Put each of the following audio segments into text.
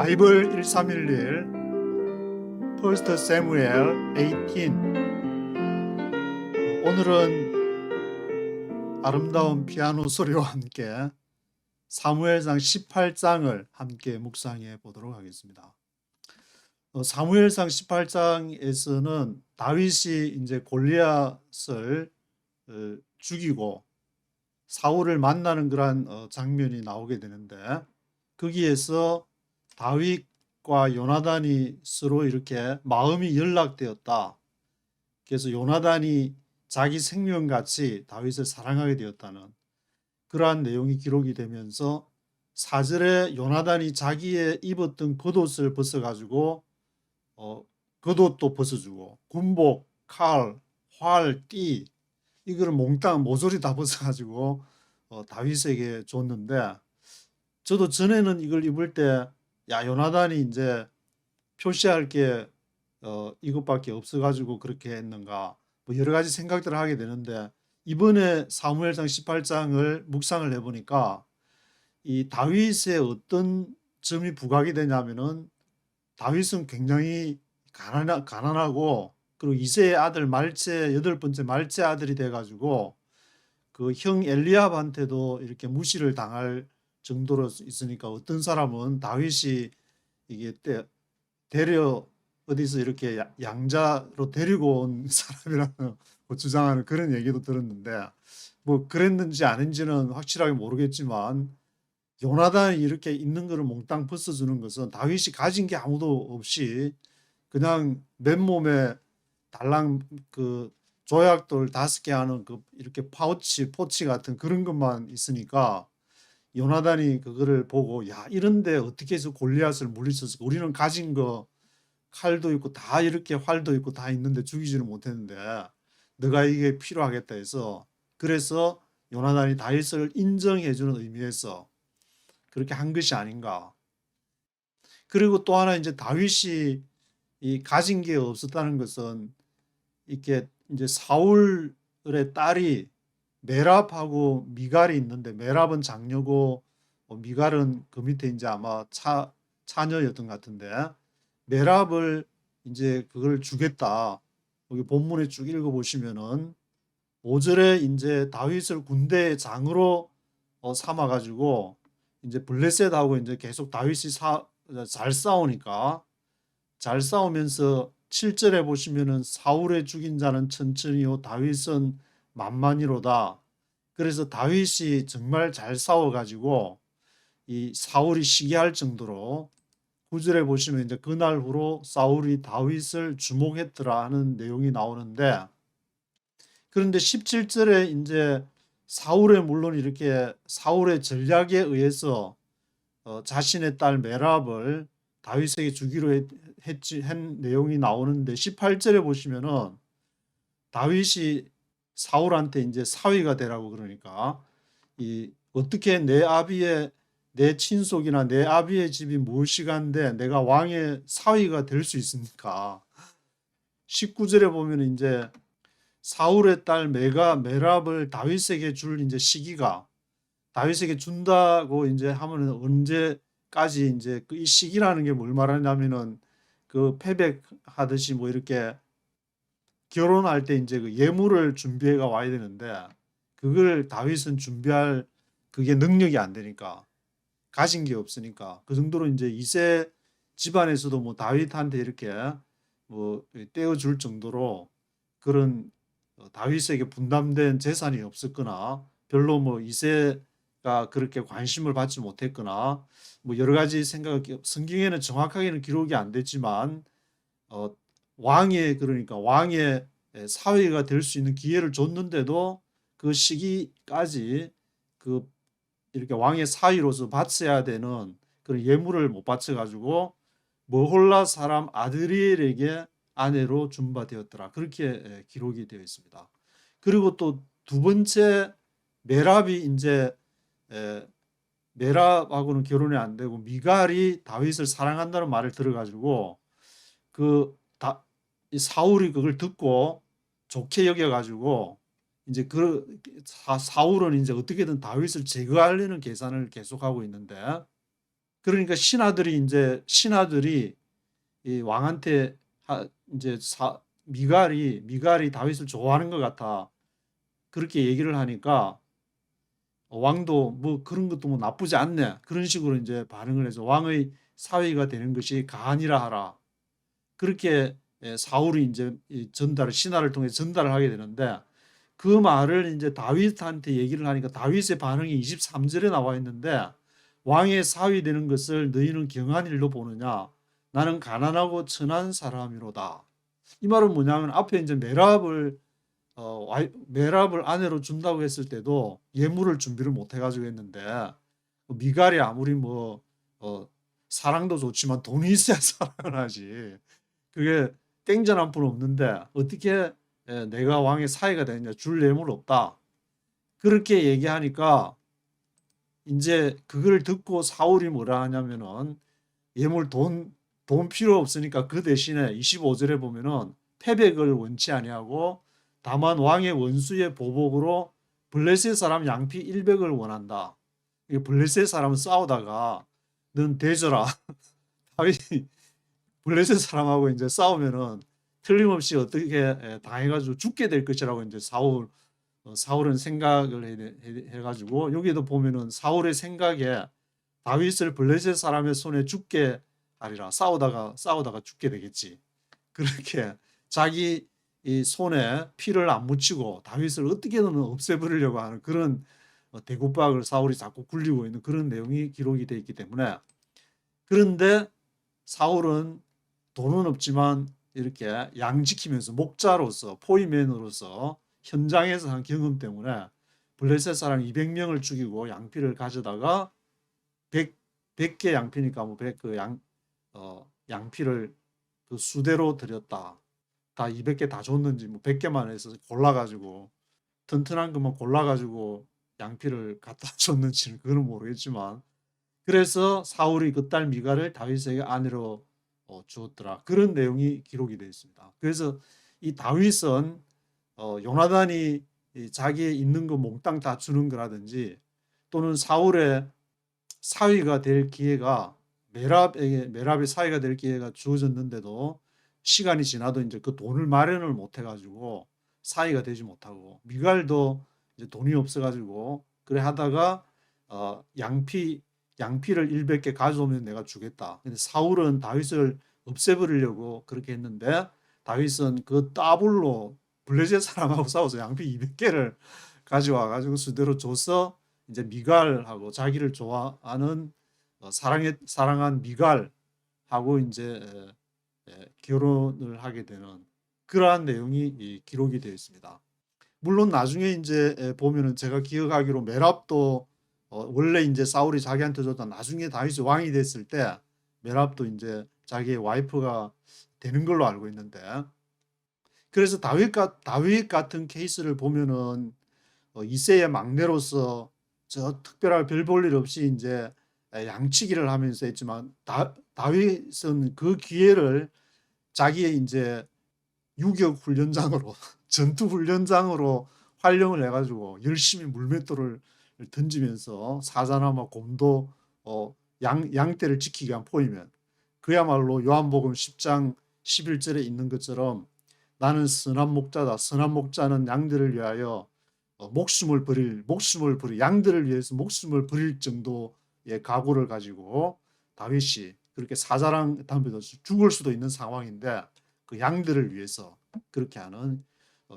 바이블 1311 퍼스트 세무엘 18. 오늘은 아름다운 피아노 소리와 함께 사무엘상 18장을 함께 묵상해 보도록 하겠습니다. 사무엘상 18장에서는 다윗이 이제 골리앗을 죽이고 사울을 만나는 그런 장면이 나오게 되는데, 거기에서 다윗과 요나단이 서로 이렇게 마음이 연락되었다. 그래서 요나단이 자기 생명같이 다윗을 사랑하게 되었다는 그러한 내용이 기록이 되면서 4절에 요나단이 자기의 입었던 겉옷을 벗어가지고 겉옷도 벗어주고 군복, 칼, 활, 띠 이거를 몽땅 모조리 다 벗어가지고 다윗에게 줬는데, 저도 전에는 이걸 입을 때 요나단이 이제 표시할 게 이것밖에 없어가지고 그렇게 했는가 뭐 여러 가지 생각들을 하게 되는데, 이번에 사무엘상 18장을 묵상을 해보니까 이 다윗의 어떤 점이 부각이 되냐면은, 다윗은 굉장히 가난하고 그리고 이세의 아들 말제, 8번째 말제 아들이 돼가지고 그 형 엘리압한테도 이렇게 무시를 당할 정도로 있으니까, 어떤 사람은 다윗이 이게 데려 어디서 이렇게 양자로 데리고 온 사람이라는 주장하는 그런 얘기도 들었는데, 뭐 그랬는지 아닌지는 확실하게 모르겠지만, 요나단이 이렇게 있는 거를 몽땅 벗어주는 것은 다윗이 가진 게 아무도 없이 그냥 맨몸에 달랑 그 조약돌 5개 하는 그 이렇게 포치 같은 그런 것만 있으니까, 요나단이 그거를 보고 이런데 어떻게 해서 골리앗을 물리쳤을까? 우리는 가진 거 칼도 있고 다 이렇게 활도 있고 다 있는데 죽이지는 못했는데 너가 이게 필요하겠다 해서, 그래서 요나단이 다윗을 인정해 주는 의미에서 그렇게 한 것이 아닌가. 그리고 또 하나, 이제 다윗이 이 가진 게 없었다는 것은, 이렇게 이제 사울의 딸이 메랍하고 미갈이 있는데, 메랍은 장녀고 미갈은 그 밑에 이제 아마 차녀였던 것 같은데, 메랍을 이제 그걸 주겠다. 여기 본문에 쭉 읽어보시면은 5절에 이제 다윗을 군대의 장으로 삼아가지고 이제 블레셋하고 이제 계속 다윗이 잘 싸우니까, 잘 싸우면서 7절에 보시면은 사울의 죽인 자는 천천히요 다윗은 만만히로다. 그래서 다윗이 정말 잘 싸워가지고 이 사울이 시기할 정도로, 9절에 보시면 이제 그날 후로 사울이 다윗을 주목했더라 하는 내용이 나오는데, 그런데 17절에 이제 물론 이렇게 사울의 전략에 의해서 자신의 딸 메랍을 다윗에게 주기로 한 내용이 나오는데, 18절에 보시면은 다윗이 사울한테 이제 사위가 되라고 그러니까, 이 어떻게 내 친속이나 내 아비의 집이 무엇이간데 내가 왕의 사위가 될 수 있습니까? 19절에 보면 이제 사울의 딸 메랍을 다윗에게 줄 이제 시기가, 다윗에게 준다고 이제 하면 언제까지, 이제 그 이 시기라는 게 뭘 말하냐면은, 그 패백하듯이 뭐 이렇게 결혼할 때 이제 그 예물을 준비해가 와야 되는데, 그걸 다윗은 준비할 그게 능력이 안 되니까, 가진 게 없으니까, 그 정도로 이제 이세 집안에서도 뭐 다윗한테 이렇게 뭐 떼어줄 정도로 그런 다윗에게 분담된 재산이 없었거나, 별로 뭐 이세가 그렇게 관심을 받지 못했거나, 뭐 여러 가지 성경에는 정확하게는 기록이 안 됐지만 그러니까 왕의 사위가 될 수 있는 기회를 줬는데도 그 시기까지 그 이렇게 왕의 사위로서 바쳐야 되는 그런 예물을 못 바쳐가지고 머홀라 사람 아드리엘에게 아내로 준바되었더라. 그렇게 기록이 되어 있습니다. 그리고 또 두 번째 메랍이 이제 메랍하고는 결혼이 안 되고 미갈이 다윗을 사랑한다는 말을 들어가지고 이 사울이 그걸 듣고 좋게 여겨가지고 이제 사울은 이제 어떻게든 다윗을 제거하려는 계산을 계속하고 있는데, 그러니까 신하들이 이 왕한테 이제 미갈이 다윗을 좋아하는 것 같아. 그렇게 얘기를 하니까 왕도 뭐 그런 것도 뭐 나쁘지 않네. 그런 식으로 이제 반응을 해서 왕의 사위가 되는 것이 가하니라 하라. 그렇게 사울이 이제 신하를 통해 전달을 하게 되는데 그 말을 이제 다윗한테 얘기를 하니까 다윗의 반응이 23절에 나와 있는데 왕의 사위 되는 것을 너희는 경한 일로 보느냐? 나는 가난하고 천한 사람이로다. 이 말은 뭐냐면 앞에 이제 메랍을 아내로 준다고 했을 때도 예물을 준비를 못 해가지고 했는데 미갈이 아무리 뭐 사랑도 좋지만 돈이 있어야 사랑을 하지. 그게 땡전 한 푼 없는데 어떻게 내가 왕의 사위가 되느냐 줄 예물 없다. 그렇게 얘기하니까 이제 그걸 듣고 사울이 뭐라 하냐면은 예물 돈 필요 없으니까 그 대신에 25절에 보면은 패백을 원치 아니하고 다만 왕의 원수의 보복으로 블레셋 사람 양피 100을 원한다. 블레셋 사람은 싸우다가 넌 대저라. 다윗이 블레셋 사람하고 이제 싸우면은 틀림없이 어떻게 당해가지고 죽게 될 것이라고 이제 사울은 생각을 해가지고 여기도 보면은 사울의 생각에 다윗을 블레셋 사람의 손에 죽게 하리라. 싸우다가 죽게 되겠지. 그렇게 자기 이 손에 피를 안 묻히고 다윗을 어떻게든 없애버리려고 하는 그런 대구박을 사울이 자꾸 굴리고 있는 그런 내용이 기록이 되어 있기 때문에 그런데 사울은 돈은 없지만 이렇게 양 지키면서 목자로서 포위맨으로서 현장에서 한 경험 때문에 블레셋 사람 200명을 죽이고 양피를 가져다가 100개 양피니까 뭐 100그 양피를 그 수대로 드렸다. 다 200개 다 줬는지 뭐 100개만 해서 골라가지고 튼튼한 것만 골라가지고 양피를 갖다 줬는지는 그건 모르겠지만 그래서 사울이 그 딸 미갈을 다윗에게 아내로 주었더라. 그런 내용이 기록이 되어 있습니다. 그래서 이 다윗은 요나단이 자기의 있는 거 몽땅 다 주는 거라든지 또는 사울의 사위가 될 기회가 메랍의 사위가 될 기회가 주어졌는데도 시간이 지나도 이제 그 돈을 마련을 못 해가지고 사위가 되지 못하고 미갈도 이제 돈이 없어가지고 그래 하다가 양피를 100개 가져오면 내가 주겠다. 근데 사울은 다윗을 없애버리려고 그렇게 했는데 다윗은 그 따블로 블레셋 사람하고 싸워서 양피 200개를 가져와 가지고 수대로 줘서 이제 미갈하고 자기를 좋아하는 사랑한 미갈하고 이제 결혼을 하게 되는 그러한 내용이 기록이 되어 있습니다. 물론 나중에 이제 보면은 제가 기억하기로 메랍도 원래 이제 사울이 자기한테 줬다 나중에 다윗이 왕이 됐을 때 메랍도 이제 자기의 와이프가 되는 걸로 알고 있는데 그래서 다윗 같은 케이스를 보면은 이세의 막내로서 저 특별한 별 볼 일 없이 이제 양치기를 하면서 했지만 다윗은 그 기회를 자기의 이제 유격 훈련장으로 전투 훈련장으로 활용을 해가지고 열심히 물맷돌을 던지면서 사자나무 곰도 양떼를 지키게 한 포이면 그야말로 요한복음 10장 11절에 있는 것처럼 나는 선한 목자다. 선한 목자는 양들을 위하여 목숨을 버릴 양들을 위해서 목숨을 버릴 정도의 각오를 가지고 다윗이 그렇게 사자랑 담배도 죽을 수도 있는 상황인데 그 양들을 위해서 그렇게 하는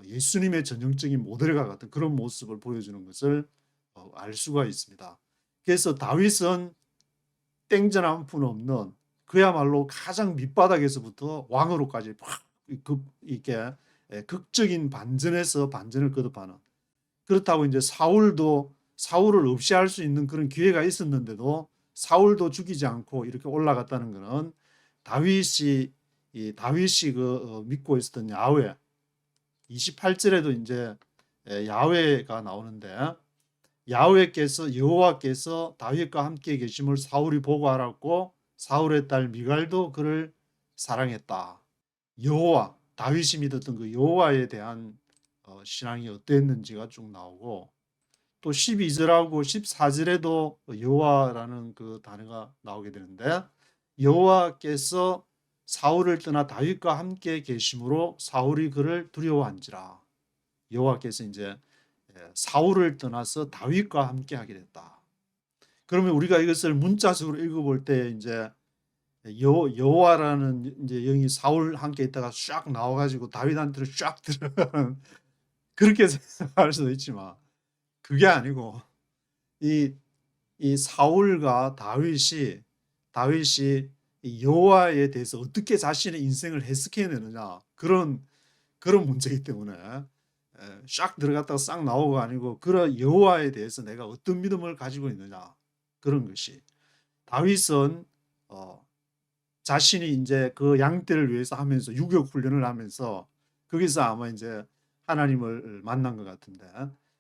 예수님의 전형적인 모델과 같은 그런 모습을 보여주는 것을 알 수가 있습니다. 그래서 다윗은 땡전 한 푼 없는 그야말로 가장 밑바닥에서부터 왕으로까지 이렇게 극적인 반전에서 반전을 거듭하는 그렇다고 이제 사울을 없이 할 수 있는 그런 기회가 있었는데도 사울도 죽이지 않고 이렇게 올라갔다는 것은 다윗이 믿고 있었던 야훼 28절에도 이제 야훼가 나오는데 여호와께서 다윗과 함께 계심을 사울이 보고 알았고 사울의 딸 미갈도 그를 사랑했다. 다윗이 믿었던 그 여호와에 대한 신앙이 어땠는지가 쭉 나오고 또 12절하고 14절에도 여호와라는 그 단어가 나오게 되는데, 여호와께서 사울을 떠나 다윗과 함께 계심으로 사울이 그를 두려워한지라. 여호와께서 이제 사울을 떠나서 다윗과 함께 하게 됐다. 그러면 우리가 이것을 문자적으로 읽어볼 때 이제 여호와라는 이제 영이 사울 함께 있다가 쫙 나와가지고 다윗한테로 쫙 들어가는 그렇게 생각할 수도 있지만, 그게 아니고 이 사울과 다윗이 이 여호와에 대해서 어떻게 자신의 인생을 해석해내느냐, 그런 문제이기 때문에 쫙 들어갔다가 싹 나오고 아니고, 그런 여호와에 대해서 내가 어떤 믿음을 가지고 있느냐, 그런 것이. 다윗은 자신이 이제 그 양떼를 위해서 하면서 유격 훈련을 하면서 거기서 아마 이제 하나님을 만난 것 같은데,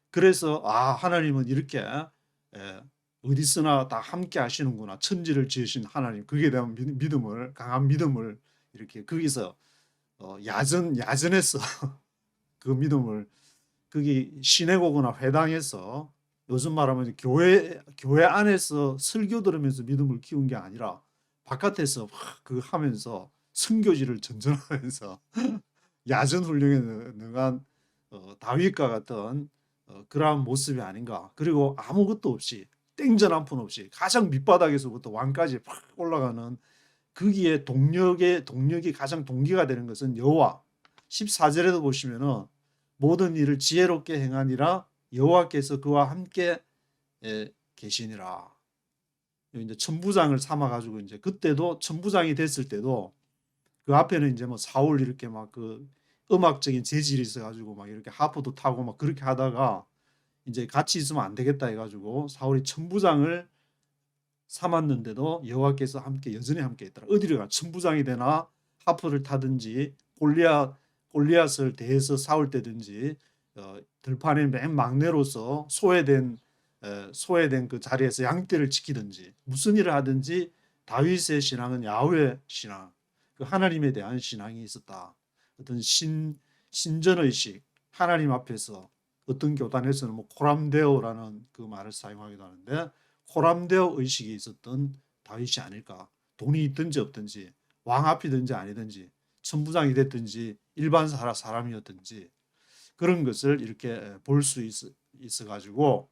그래서 하나님은 이렇게 어디서나 다 함께 하시는구나, 천지를 지으신 하나님, 그게 대한 믿음을, 강한 믿음을 이렇게 거기서 야전에서 그 믿음을, 거기 시내고거나 회당에서, 요즘 말하면 교회 안에서 설교 들으면서 믿음을 키운 게 아니라 바깥에서 그 하면서 선교지를 전전하면서 야전 훈련에 능한 다윗과 같은 그러한 모습이 아닌가. 그리고 아무것도 없이, 땡전 한 푼 없이 가장 밑바닥에서부터 왕까지 팍 올라가는, 거기에 동력이 가장 동기가 되는 것은 여호와. 14절에도 보시면은 모든 일을 지혜롭게 행하니라 여호와께서 그와 함께 계시니라. 이제 천부장을 삼아 가지고, 이제 그때도 천부장이 됐을 때도 그 앞에는 이제 뭐 사울 이렇게 막 그 음악적인 재질이 있어 가지고 막 이렇게 하프도 타고 막 그렇게 하다가 이제 같이 있으면 안 되겠다 해 가지고 사울이 천부장을 삼았는데도 여호와께서 여전히 함께 있더라. 어디를 가, 천부장이 되나 하프를 타든지 골리앗을 대해서 싸울 때든지 들판의 맨 막내로서 소외된 그 자리에서 양떼를 지키든지 무슨 일을 하든지 다윗의 신앙은 야훼 신앙, 그 하나님에 대한 신앙이 있었다. 어떤 신전의식, 하나님 앞에서 어떤 교단에서는 뭐 코람데오라는 그 말을 사용하기도 하는데, 코람데오 의식이 있었던 다윗이 아닐까. 돈이 있든지 없든지, 왕 앞이든지 아니든지, 천부장이 됐든지 일반 사람이었든지 그런 것을 이렇게 볼 수 있어 가지고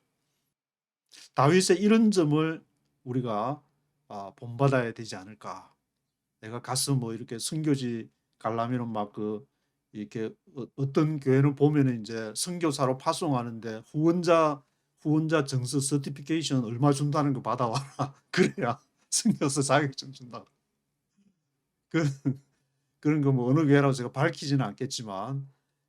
다윗의 이런 점을 우리가 본받아야 되지 않을까. 내가 가서 뭐 이렇게 선교지 가려면은 막 이렇게 어떤 교회는 보면은 이제 선교사로 파송하는데 후원자 정서 서티피케이션 얼마 준다는 거 받아와라. 그래야 선교사 자격증 준다. 그런 거 뭐 어느 교회라고 제가 밝히지는 않겠지만,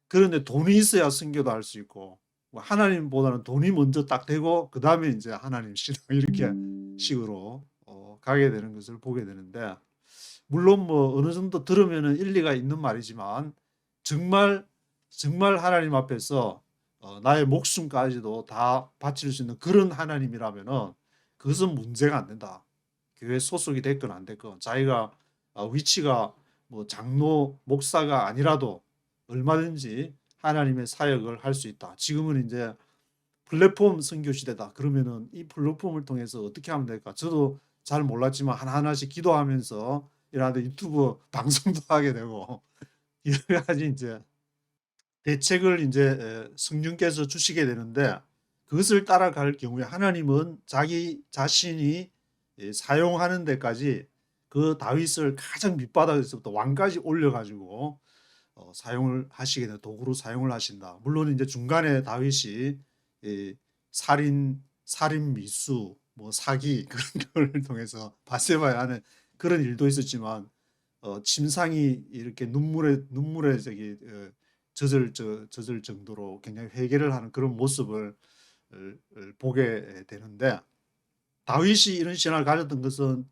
그런데 돈이 있어야 선교도 할 수 있고, 뭐 하나님보다는 돈이 먼저 딱 되고 그 다음에 이제 하나님 신앙 이렇게 식으로 가게 되는 것을 보게 되는데, 물론 뭐 어느 정도 들으면은 일리가 있는 말이지만, 정말 하나님 앞에서 나의 목숨까지도 다 바칠 수 있는 그런 하나님이라면은 그것은 문제가 안 된다. 교회 소속이 됐건 안 됐건, 자기가 위치가 뭐 장로 목사가 아니라도 얼마든지 하나님의 사역을 할 수 있다. 지금은 이제 플랫폼 선교 시대다. 그러면은 이 플랫폼을 통해서 어떻게 하면 될까? 저도 잘 몰랐지만 하나하나씩 기도하면서 이라도 유튜브 방송도 하게 되고 여러 가지 이제 대책을 이제 성령께서 주시게 되는데, 그것을 따라갈 경우에 하나님은 자기 자신이 사용하는 데까지 그 다윗을 가장 밑바닥에서부터 왕까지 올려가지고 사용을 하시게 되는, 도구로 사용을 하신다. 물론 이제 중간에 다윗이 살인 미수, 뭐 사기 그런 걸 통해서 바세바에 하는 그런 일도 있었지만, 침상이 이렇게 눈물에 젖을 정도로 굉장히 회개를 하는 그런 모습을 보게 되는데, 다윗이 이런 신앙을 가졌던 것은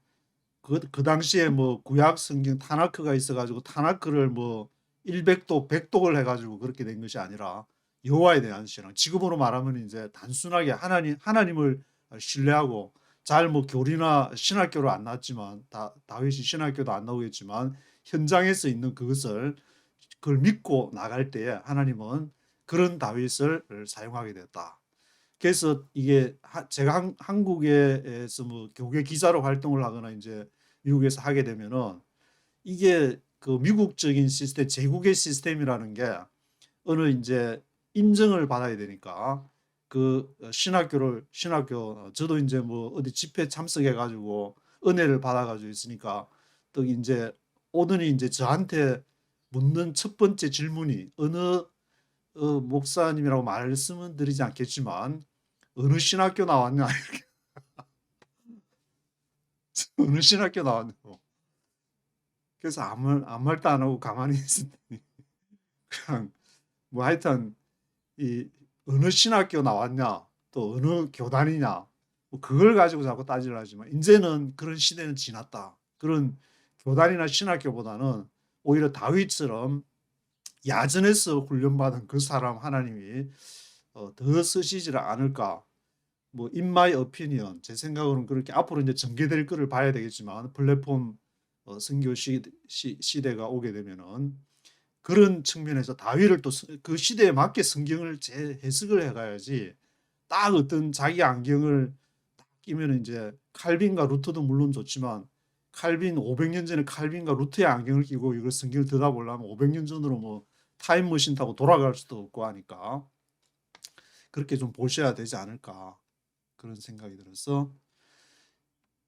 그 당시에 뭐 구약 성경 타나크가 있어가지고 타나크를 뭐 100독 100독을 해가지고 그렇게 된 것이 아니라 여호와에 대한 신앙. 지금으로 말하면 이제 단순하게 하나님을 신뢰하고, 잘 뭐 교리나 신학교로 안 나왔지만, 다윗이 신학교도 안 나오겠지만 현장에서 있는 그걸 믿고 나갈 때에 하나님은 그런 다윗을 사용하게 됐다. 그래서 이게 제가 한국에서 뭐 교계 기자로 활동을 하거나 이제 미국에서 하게 되면은 이게 그 미국적인 시스템, 제국의 시스템이라는 게 어느 이제 인정을 받아야 되니까 그 신학교 저도 이제 뭐 어디 집회 참석해 가지고 은혜를 받아 가지고 있으니까 또 이제 오더니 이제 저한테 묻는 첫 번째 질문이 어느 목사님이라고 말씀은 드리지 않겠지만 어느 신학교 나왔냐 이렇게 어느 신학교 나왔냐고. 그래서 아무 말도 안 하고 가만히 있었더니 그냥 뭐 하여튼 이 어느 신학교 나왔냐 또 어느 교단이냐 뭐 그걸 가지고 자꾸 따지려 하지만 이제는 그런 시대는 지났다. 그런 교단이나 신학교보다는 오히려 다윗처럼 야전에서 훈련받은 그 사람 하나님이 더 쓰시지 않을까. 뭐 in my opinion 제 생각으로는 그렇게 앞으로 이제 전개될 거를 봐야 되겠지만 플랫폼 선교 시대가 오게 되면은 그런 측면에서 다윗을 또 그 시대에 맞게 성경을 재해석을 해가야지 딱 어떤 자기 안경을 딱 끼면 이제 칼빈과 루터도 물론 좋지만 칼빈 500년 전에 칼빈과 루터의 안경을 끼고 이걸 성경을 들여다보려면 500년 전으로 뭐 타임머신 타고 돌아갈 수도 없고 하니까 그렇게 좀 보셔야 되지 않을까 그런 생각이 들어서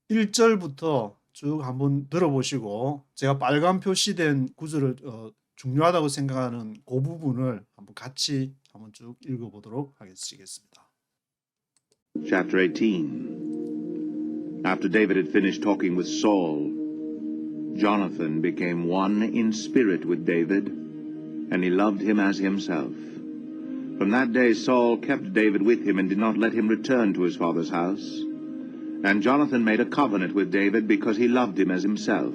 1절부터 쭉 한번 들어보시고 제가 빨간 표시된 구절을 중요하다고 생각하는 그 부분을 한번 같이 한번 쭉 읽어보도록 하겠습니다. Chapter 18. After David had finished talking with Saul, Jonathan became one in spirit with David, and he loved him as himself. From that day Saul kept David with him and did not let him return to his father's house. And Jonathan made a covenant with David because he loved him as himself.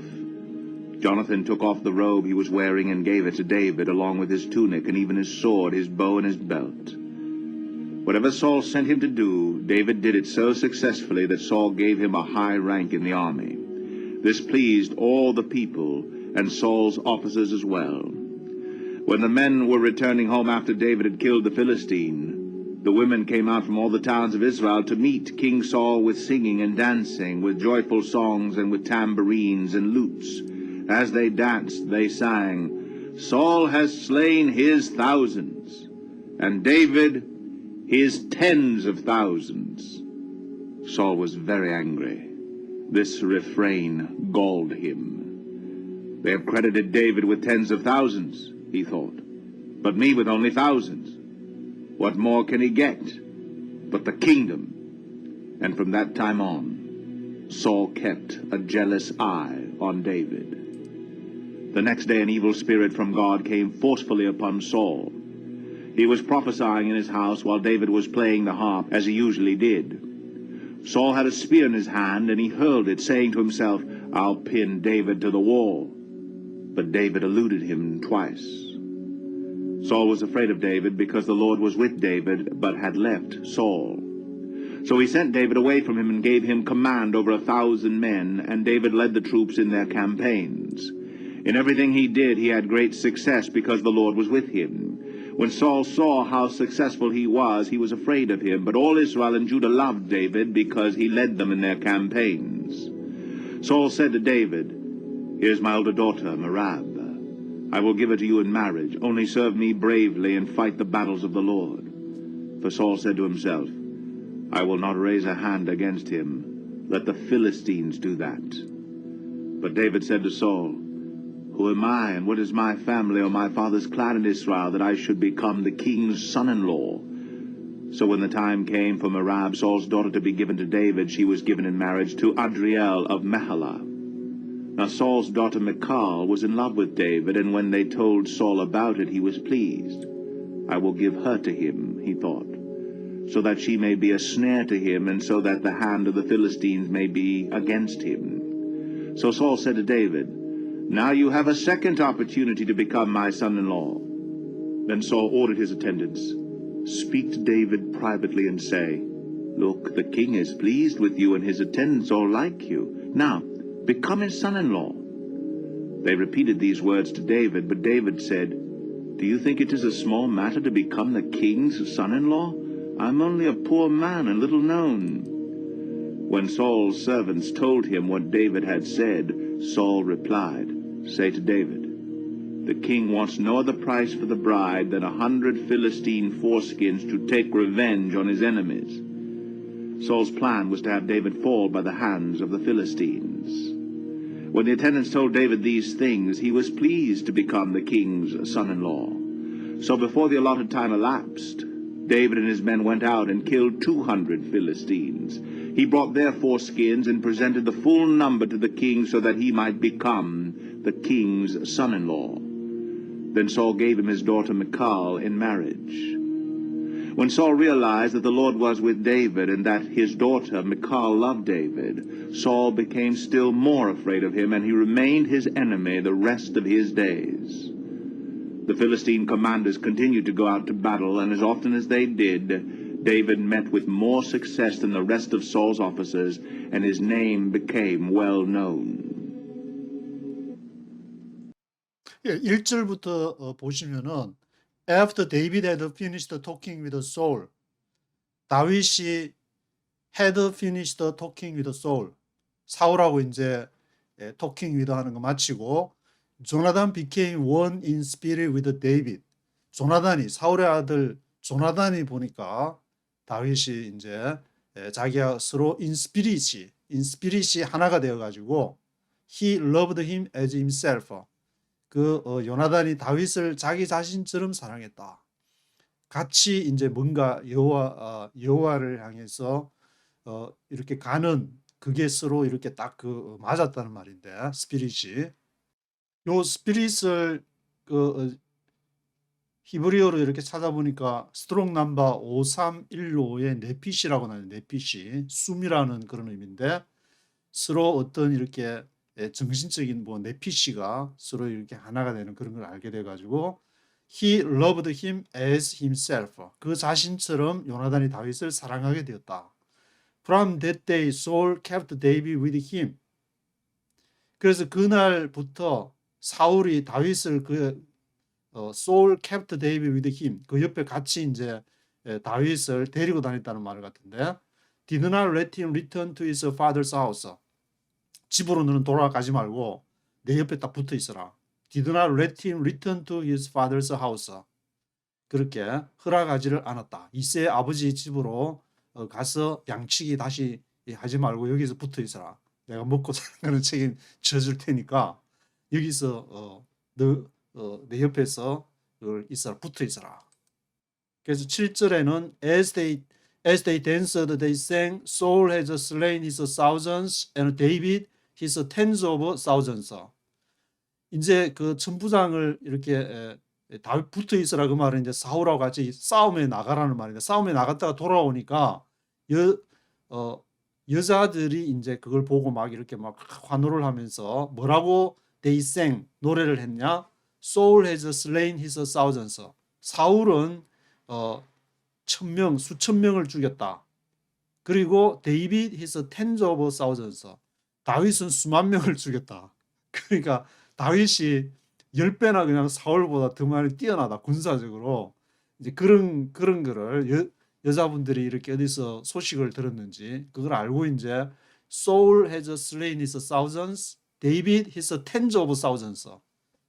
Jonathan took off the robe he was wearing and gave it to David, along with his tunic and even his sword, his bow, and his belt. Whatever Saul sent him to do, David did it so successfully that Saul gave him a high rank in the army. This pleased all the people and Saul's officers as well. When the men were returning home after David had killed the Philistine, the women came out from all the towns of Israel to meet King Saul with singing and dancing, with joyful songs and with tambourines and lutes. As they danced, they sang, Saul has slain his thousands, and David his tens of thousands. Saul was very angry. This refrain galled him. They have credited David with tens of thousands, he thought, but me with only thousands. What more can he get but the kingdom? And from that time on, Saul kept a jealous eye on David. The next day an evil spirit from God came forcefully upon Saul. He was prophesying in his house while David was playing the harp, as he usually did. Saul had a spear in his hand, and he hurled it, saying to himself, I'll pin David to the wall. But David eluded him twice. Saul was afraid of David because the Lord was with David, but had left Saul. So he sent David away from him and gave him command over 1,000 men, and David led the troops in their campaigns. In everything he did, he had great success because the Lord was with him. When Saul saw how successful he was afraid of him, but all Israel and Judah loved David because he led them in their campaigns. Saul said to David, Here's my older daughter, Merab. I will give her to you in marriage. Only serve me bravely and fight the battles of the Lord. For Saul said to himself, I will not raise a hand against him. Let the Philistines do that. But David said to Saul, Who am I, and what is my family or my father's clan in Israel, that I should become the king's son-in-law? So when the time came for Merab, Saul's daughter, to be given to David, she was given in marriage to Adriel of Meholah. Now Saul's daughter Michal was in love with David, and when they told Saul about it, he was pleased. I will give her to him, he thought, so that she may be a snare to him, and so that the hand of the Philistines may be against him. So Saul said to David, Now you have a second opportunity to become my son-in-law. Then Saul ordered his attendants, Speak to David privately and say, Look, the king is pleased with you, and his attendants all like you. Now, become his son-in-law. They repeated these words to David, but David said, Do you think it is a small matter to become the king's son-in-law? I'm only a poor man and little known. When Saul's servants told him what David had said, Saul replied, Say to David, the king wants no other price for the bride than 100 Philistine foreskins to take revenge on his enemies. Saul's plan was to have David fall by the hands of the Philistines. When the attendants told David these things, he was pleased to become the king's son-in-law. So before the allotted time elapsed, David and his men went out and killed 200 Philistines. He brought their foreskins and presented the full number to the king so that he might become the king's son-in-law. Then Saul gave him his daughter Michal in marriage. When Saul realized that the Lord was with David and that his daughter Michal loved David, Saul became still more afraid of him, and he remained his enemy the rest of his days. The Philistine commanders continued to go out to battle, and as often as they did, David met with more success than the rest of Saul's officers, and his name became well known. 예, 1절부터 보시면은 After David had finished talking with Saul, 다윗이 had finished talking with Saul, 사울하고 이제 talking with 하는 거 마치고 Jonathan became one in spirit with David. 조나단이 사울의 아들 조나단이 보니까 다윗이 이제 자기가 서로 in spirit이 하나가 되어 가지고 he loved him as himself. 요나단이 다윗을 자기 자신처럼 사랑했다. 같이 이제 뭔가 여호와를 향해서 이렇게 가는 그게 서로 이렇게 딱 맞았다는 말인데 스피릿이 요 스피릿을 히브리어로 이렇게 찾아보니까 스트롱 넘버 5315의 네핏이라고 나와요. 네핏이 숨이라는 그런 의미인데 서로 어떤 이렇게 정신적인 네피시가 서로 이렇게 하나가 되는 그런 걸 알게 돼 가지고 he loved him as himself. 그 자신처럼 요나단이 다윗을 사랑하게 되었다. From that day Saul kept David with him. 그래서 그날부터 사울이 다윗을 Saul kept David with him. 그 옆에 같이 이제 다윗을 데리고 다녔다는 말 같은데 did not let him return to his father's house. 집으로 너는 돌아가지 말고 내 옆에 딱 붙어 있어라. Did not let him return to his father's house. 그렇게 허락하지를 않았다. 이세의 아버지 집으로 가서 양치기 다시 하지 말고 여기서 붙어 있어라. 내가 먹고 사는 거는 책임져줄 테니까 여기서 내 옆에서 있어라. 붙어 있어라. 그래서 7절에는 As they danced, they sang, Saul has slain his thousands and David his tens of thousands. 이제 그 천부장을 이렇게 다윗 붙어 있으라 그 말은 이제 사울하고 같이 싸움에 나가라는 말인데 싸움에 나갔다가 돌아오니까 여자들이 이제 그걸 보고 막 이렇게 막 환호를 하면서 뭐라고 they sang 노래를 했냐? Saul has slain his thousands. 사울은 수천 명을 죽였다. 그리고 David his tens of thousands. 다윗은 수만 명을 죽였다. 그러니까 다윗이 10배나 그냥 사울보다 더 많이 뛰어나다 군사적으로. 이제 그런 거를 여자분들이 이렇게 어디서 소식을 들었는지 그걸 알고 이제 Saul has slain his thousands, David his tens of thousands.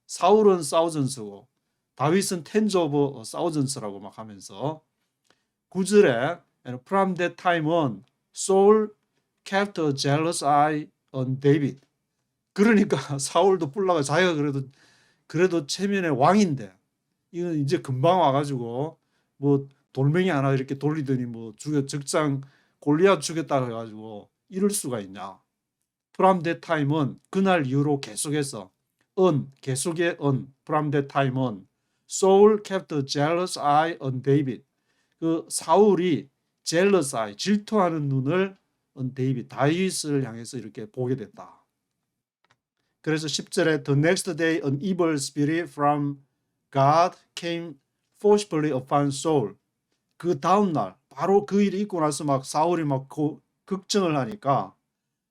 사울은 thousands고 다윗은 tens of thousands라고 막 하면서 9절에 And from that time on, Saul kept a jealous eye on David. 그러니까 사울도 뿔나가 자기가 그래도 체면의 왕인데 이건 이제 금방 와가지고 뭐 돌멩이 하나 이렇게 돌리더니 뭐 적장 골리앗 죽였다 해가지고 이럴 수가 있냐. From that time on, 그날 이후로 계속해서 계속의 from that time on, Saul kept a jealous eye on David. 그 사울이 jealous eye, 질투하는 눈을 on David, 다윗을 향해서 이렇게 보게 됐다. 그래서 10절에 The next day an evil spirit from God came forcibly upon Saul. 그 다음 날 바로 그 일이 있고 나서 막 사울이 막 걱정을 하니까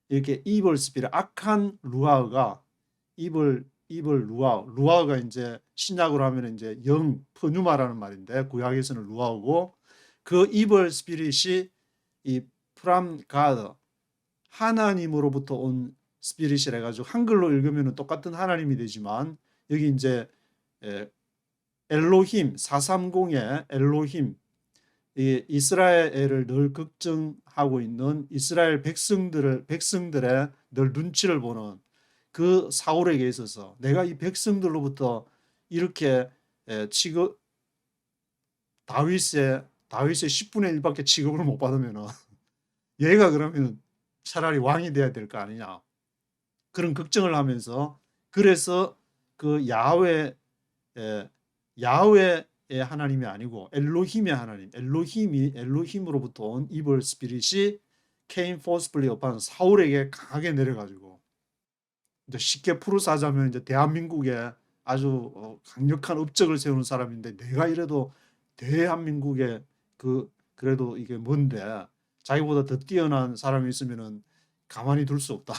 이렇게 evil spirit, 악한 루아가 evil 루아가 이제 신약으로 하면 이제 영, 퍼뉴마라는 말인데 구약에서는 루아고 그 evil spirit이 이 from God, 하나님으로부터 온 스피릿이라 해가지고 한글로 읽으면 똑같은 하나님이 되지만 여기 이제 엘로힘 430의 엘로힘, 이 이스라엘을 늘 걱정하고 있는 이스라엘 백성들의 늘 눈치를 보는 그 사울에게 있어서 내가 이 백성들로부터 이렇게 취급 다윗의 10분의 1밖에 취급을 못 받으면은 얘가 그러면 차라리 왕이 돼야 될 거 아니냐, 그런 걱정을 하면서, 그래서 그 야훼의 하나님이 아니고 엘로힘의 하나님, 엘로힘으로부터 온 이블 스피릿이 came forcefully upon 사울에게 강하게 내려가지고, 이제 쉽게 풀어싸자면 이제 대한민국에 아주 강력한 업적을 세우는 사람인데, 내가 이래도 대한민국에 그래도 이게 뭔데 자기보다 더 뛰어난 사람이 있으면은 가만히 둘 수 없다.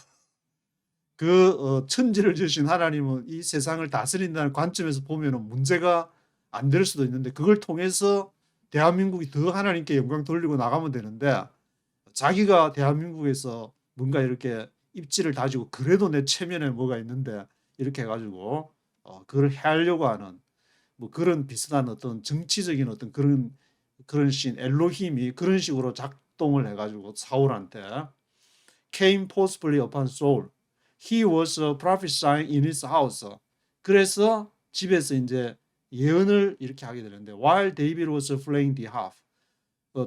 천지를 지으신 하나님은 이 세상을 다스린다는 관점에서 보면은 문제가 안 될 수도 있는데, 그걸 통해서 대한민국이 더 하나님께 영광 돌리고 나가면 되는데, 자기가 대한민국에서 뭔가 이렇게 입지를 다지고 그래도 내 체면에 뭐가 있는데 이렇게 해가지고 그걸 해하려고 하는 뭐 그런 비슷한 어떤 정치적인 어떤 그런 신 엘로힘이 그런 식으로 작동을 해가지고 사울한테 came forcefully upon Saul. He was prophesying in his house. 그래서 집에서 이제 예언을 이렇게 하게 되는데, while David was playing the harp.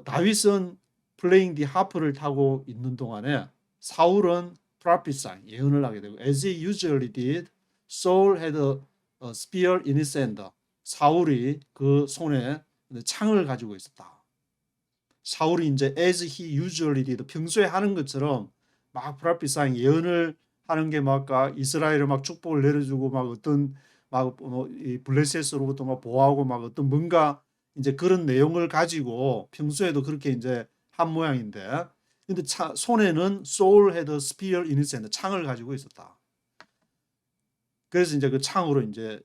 다윗은 playing the harp를 타고 있는 동안에 사울은 prophesying, 예언을 하게 되고, as he usually did, Saul had a spear in his hand. 사울이 그 손에 창을 가지고 있었다. 사울이 이제 as he usually did, 평소에 하는 것처럼 막 prophesying, 예언을 하는 게 막 이스라엘을 막 축복을 내려주고 막 어떤 이 블레셋으로부터 막 보호하고 막 어떤 뭔가 이제 그런 내용을 가지고 평소에도 그렇게 이제 한 모양인데, 근데 손에는 Saul had a spear in his hand, 창을 가지고 있었다. 그래서 이제 그 창으로 이제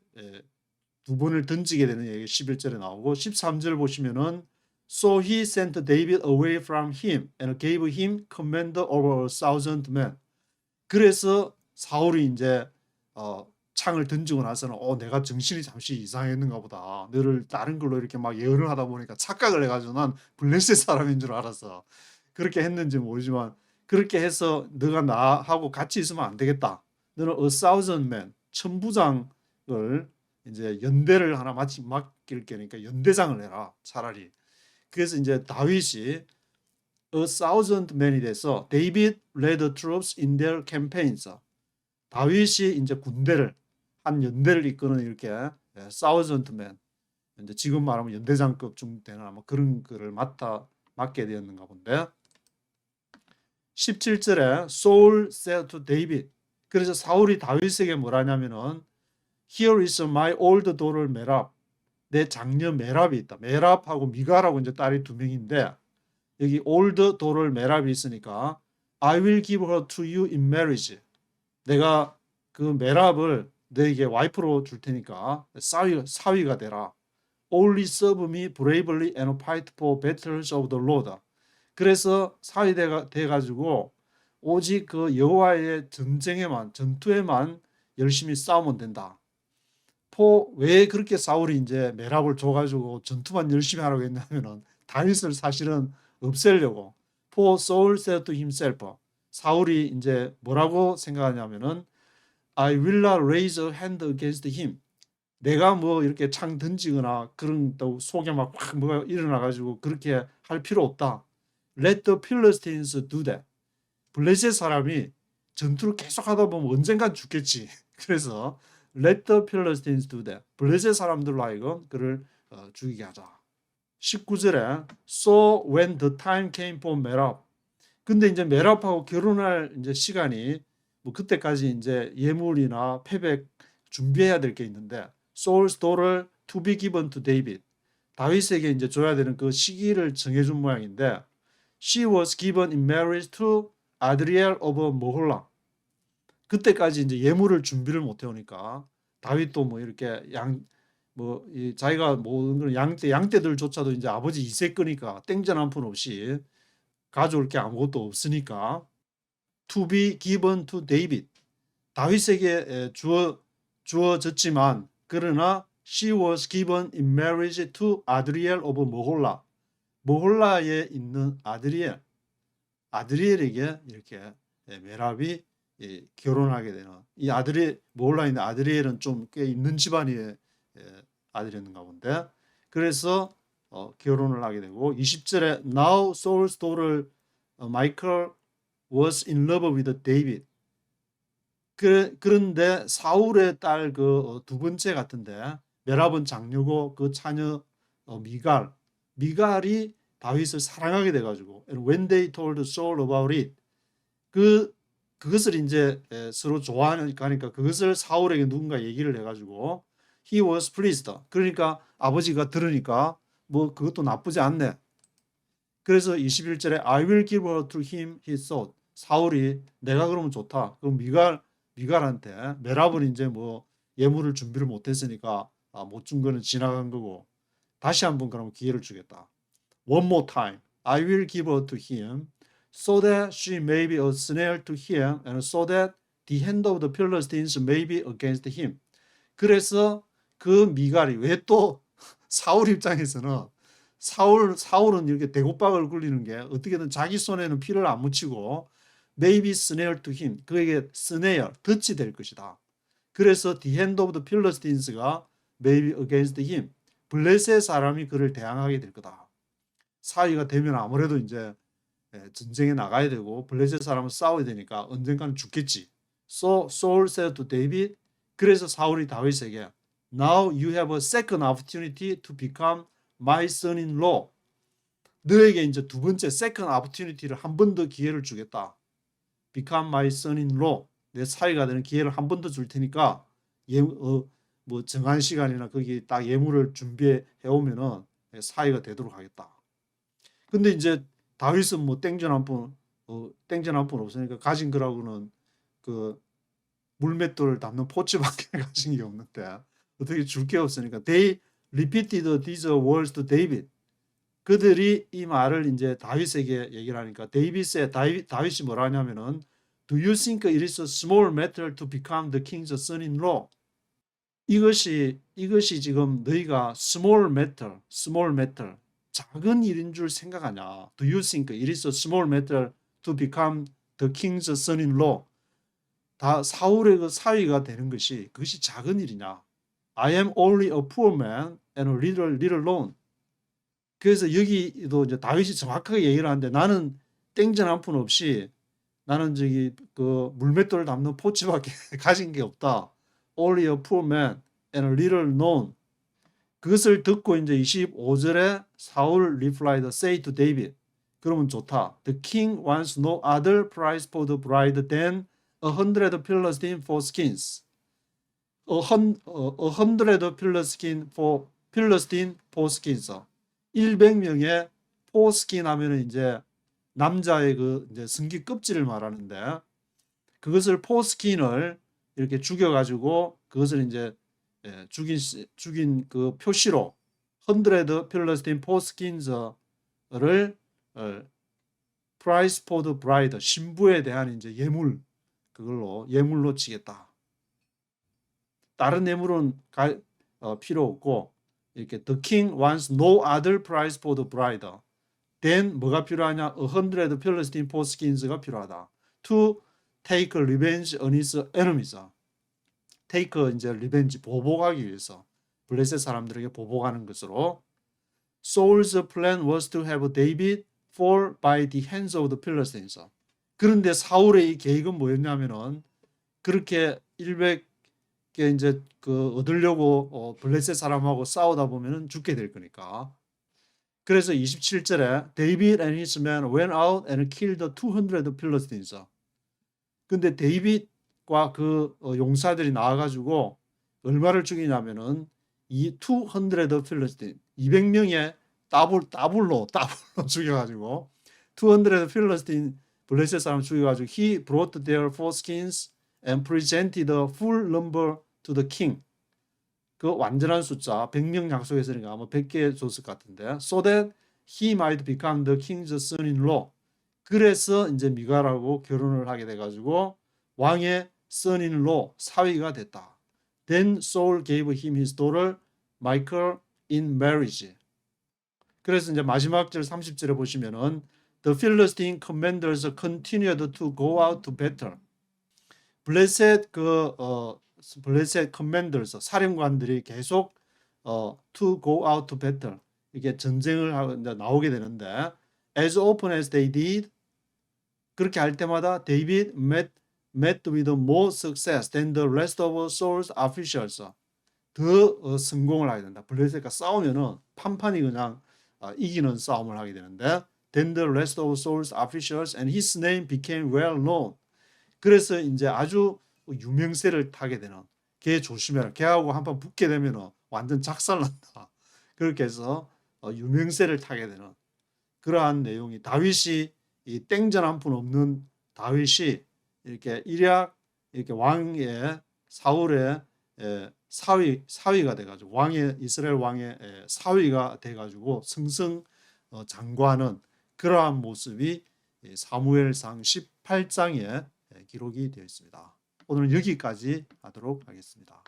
두 번을 던지게 되는 얘기 11절에 나오고, 13절 보시면은 So he sent David away from him and gave him command over 1,000 men. 그래서 사울이 이제 창을 던지고 나서는 내가 정신이 잠시 이상했는가 보다. 너를 다른 걸로 이렇게 막 예언을 하다 보니까 착각을 해가지고 난 블레셋 사람인 줄 알았어. 그렇게 했는지 모르지만 그렇게 해서 너가 나하고 같이 있으면 안 되겠다. 너는 1,000 men, 천부장을 이제 연대를 하나 맡길 거니까 연대장을 해라 차라리. 그래서 이제 다윗이 1,000 men이 돼서 David led the troops in their campaigns. 다윗이 이제 군대를 한 연대를 이끄는 이렇게 1,000 men, 이제 지금 말하면 연대장급 중 되는 아마 그런 거를 맡게 되었는가 본데, 17절에 Saul said to David. 그래서 사울이 다윗에게 뭐라냐면은 Here is my old daughter Merab. 내 장녀 메랍이 있다. 메랍하고 미갈하고 이제 딸이 두 명인데, 여기 old daughter 메랍이 있으니까 I will give her to you in marriage. 내가 그 메랍을 너에게 와이프로 줄 테니까 사위가 되라. Only serve me bravely and fight for battles of the Lord. 그래서 사위 돼가지고 오직 그 여호와의 전투에만 열심히 싸우면 된다. 왜 그렇게 사울이 이제 메랍을 줘가지고 전투만 열심히 하라고 했냐면은 다윗을 사실은 없애려고. For Saul said to himself. 사울이 이제 뭐라고 생각하냐면은 I will not raise a hand against him. 내가 뭐 이렇게 창 던지거나 그런 또 속에 막 뭐가 일어나가지고 그렇게 할 필요 없다. Let the Philistines do that. 블레셋 사람이 전투를 계속 하다 보면 언젠간 죽겠지. 그래서 Let the Philistines do that. 블레셋 사람들로 하여금 그를 죽이게 하자. 19절에 So when the time came for Merab. 근데 이제 메랍하고 결혼할 이제 시간이 뭐 그때까지 이제 예물이나 패백 준비해야 될 게 있는데, Saul's daughter to be given to David. 다윗에게 이제 줘야 되는 그 시기를 정해준 모양인데, She was given in marriage to Adriel of Mohola. 그때까지 이제 예물을 준비를 못 해오니까 다윗도 뭐 이렇게 뭐 이 자기가 모든 걸 양떼들조차도 이제 아버지 2세 거니까 땡전 한 푼 없이 가져올 게 아무것도 없으니까 to be given to David. 다윗에게 주어졌지만 그러나 she was given in marriage to Adriel of Mohola. 모홀라에 있는 아드리엘에게 이렇게 메랍이 결혼하게 되는 이 모홀라에 있는 아드리엘은 좀 꽤 있는 집안의 아들이었는가 본데 그래서 결혼을 하게 되고 20절에 Now Saul's daughter Michal was in love with David. 그런데 사울의 딸 그 두 번째 같은데 메랍은 장녀고 그 차녀 미갈이 다윗을 사랑하게 돼가지고 and when they told Saul about it 그것을 이제 서로 좋아하니까 그것을 사울에게 누군가 얘기를 해가지고 he was pleased. 그러니까 아버지가 들으니까 뭐 그것도 나쁘지 않네. 그래서 21절에 I will give her to him he thought. 사울이 내가 그러면 좋다. 그럼 미갈한테 메랍은 이제 뭐 예물을 준비를 못했으니까 못 준 거는 지나간 거고 다시 한번 그러면 기회를 주겠다. One more time. I will give her to him so that she may be a snare to him and so that the hand of the Philistines may be against him. 그래서 그 미갈이 왜 또 사울 입장에서는 사울은 이렇게 대곳박을 굴리는 게 어떻게든 자기 손에는 피를 안 묻히고 maybe snare to him. 그에게 snare, 덫이 될 것이다. 그래서 the hand of the Philistines가 maybe against him. 블레셋 사람이 그를 대항하게 될 거다. 사이가 되면 아무래도 이제 전쟁에 나가야 되고 블레셋 사람은 싸워야 되니까 언젠가는 죽겠지. So Saul said to David. 그래서 사울이 다윗에게 Now you have a second opportunity to become my son-in-law. 너에게 이제 두 번째 second opportunity를 한 번 더 기회를 주겠다. Become my son-in-law. 내 사위가 되는 기회를 한 번 더 줄 테니까 뭐 정한 시간이나 거기 딱 예물을 준비해 오면은 사위가 되도록 하겠다. 근데 이제 다윗은 뭐 땡전 한 푼 없으니까 가진 거라고는 그 물맷돌을 담는 포츠밖에 가진 게 없는데 어떻게 줄 게 없으니까 they repeated these words to David. 그들이 이 말을 이제 다윗에게 얘기를 하니까 다윗이 뭐라 하냐면은 Do you think it is a small matter to become the king's son-in-law? 이것이 지금 너희가 small matter 작은 일인 줄 생각하냐? Do you think it is a small matter to become the king's son-in-law? 다 사울의 그 사위가 되는 것이 그것이 작은 일이냐? I am only a poor man and a little known. 그래서 여기도 이제 다윗이 정확하게 얘기를 하는데 나는 땡전 한 푼 없이 나는 그 물맷돌을 담는 포치밖에 가진 게 없다. Only a poor man and a little known. 그것을 듣고 이제 25절에 사울 replied, say to David. 그러면 좋다. The king wants no other price for the bride than 100 Philistine foreskins. 100 Philistine foreskins. 100명의 포스킨 하면은 이제 남자의 그 이제 승기 껍질을 말하는데 그것을 포스킨을 이렇게 죽여가지고 그것을 이제 죽인 그 표시로 100 Philistine foreskins 를 price for the bride 신부에 대한 이제 예물로 치겠다. 다른 예물은 필요 없고 이렇게 the king wants no other price for the bride. then 뭐가 필요하냐? 100 Philistine foreskins가 필요하다. to take revenge on his enemies. take 이제 revenge 보복하기 위해서 블레셋 사람들에게 보복하는 것으로 Saul's plan was to have David fall by the hands of the Philistines. 그런데 사울의 이 계획은 뭐였냐면은 그렇게 100개 이제 그 얻으려고 블레셋 사람하고 싸우다 보면은 죽게 될 거니까. 그래서 27절에 David and his men went out and killed 200 Philistines. 근데 데이빗과 그 용사들이 나와가지고 얼마를 죽이냐면은 이 200 Philistine 200명의 따블로 죽여가지고 200 Philistine 블레셋 사람 죽여가지고 he brought their foreskins and presented a full number to the king. 그 완전한 숫자 100명 약속했으니까 아마 100개 줬을 것 같은데 so that he might become the king's son-in-law. 그래서 이제 미갈하고 결혼을 하게 돼 가지고 왕의 son-in-law 사위가 됐다. Then Saul gave him his daughter Michal in marriage. 그래서 이제 마지막 절 30절에 보시면은 The Philistine commanders continued to go out to battle. 블레셋 블레셋 commanders 사령관들이 계속 to go out to battle 이게 전쟁을 하고 이제 나오게 되는데 as often as they did 그렇게 할 때마다 David met with more success than the rest of Saul's officials. 더 성공을 하게 된다. 블레셋과 싸우면은 판판이 그냥 이기는 싸움을 하게 되는데 then the rest of Saul's officials and his name became well known. 그래서 이제 아주 유명세를 타게 되는 걔 조심해라. 걔하고 한번 붙게 되면은 완전 작살난다. 그렇게 해서 유명세를 타게 되는 그러한 내용이 다윗이 이 땡전 한 푼 없는 다윗이 이렇게 일약 이렇게 왕의 사울의 사위가 돼가지고 왕의 이스라엘 왕의 사위가 돼가지고 승승 장구하는 그러한 모습이 사무엘상 18장에 기록이 되어 있습니다. 오늘은 여기까지 하도록 하겠습니다.